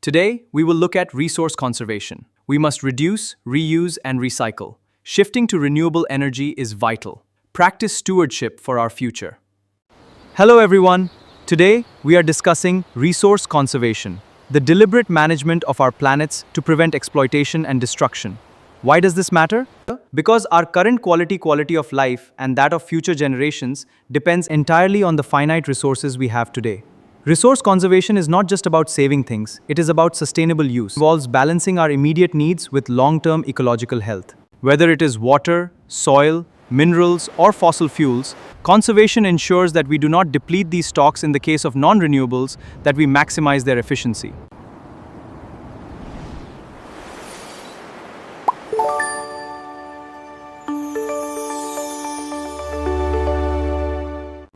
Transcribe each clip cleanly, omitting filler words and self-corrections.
Today, we will look at resource conservation. We must reduce, reuse, and recycle. Shifting to renewable energy is vital. Practice stewardship for our future. Hello everyone. Today, we are discussing resource conservation, the deliberate management of our planets to prevent exploitation and destruction. Why does this matter? Because our current quality of life and that of future generations depends entirely on the finite resources we have today. Resource conservation is not just about saving things, it is about sustainable use. It involves balancing our immediate needs with long-term ecological health. Whether it is water, soil, minerals, or fossil fuels, conservation ensures that we do not deplete these stocks in the case of non-renewables, that we maximize their efficiency.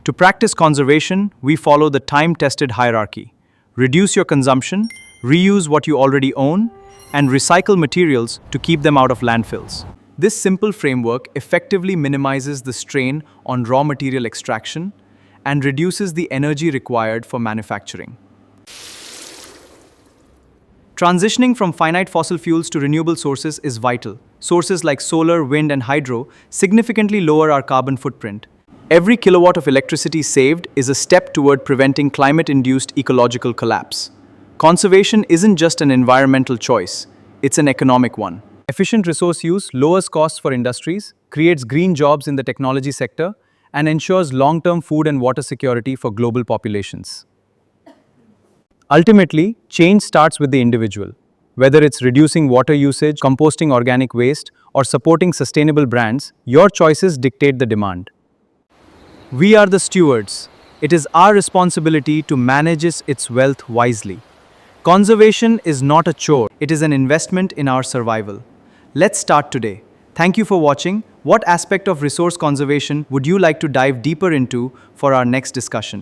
To practice conservation, we follow the time-tested hierarchy. Reduce your consumption, reuse what you already own, and recycle materials to keep them out of landfills. This simple framework effectively minimizes the strain on raw material extraction and reduces the energy required for manufacturing. Transitioning from finite fossil fuels to renewable sources is vital. Sources like solar, wind, and hydro significantly lower our carbon footprint. Every kilowatt of electricity saved is a step toward preventing climate-induced ecological collapse. Conservation isn't just an environmental choice, it's an economic one. Efficient resource use lowers costs for industries, creates green jobs in the technology sector, and ensures long-term food and water security for global populations. Ultimately, change starts with the individual. Whether it's reducing water usage, composting organic waste, or supporting sustainable brands, your choices dictate the demand. We are the stewards. It is our responsibility to manage its wealth wisely. Conservation is not a chore, it is an investment in our survival. Let's start today. Thank you for watching. What aspect of resource conservation would you like to dive deeper into for our next discussion?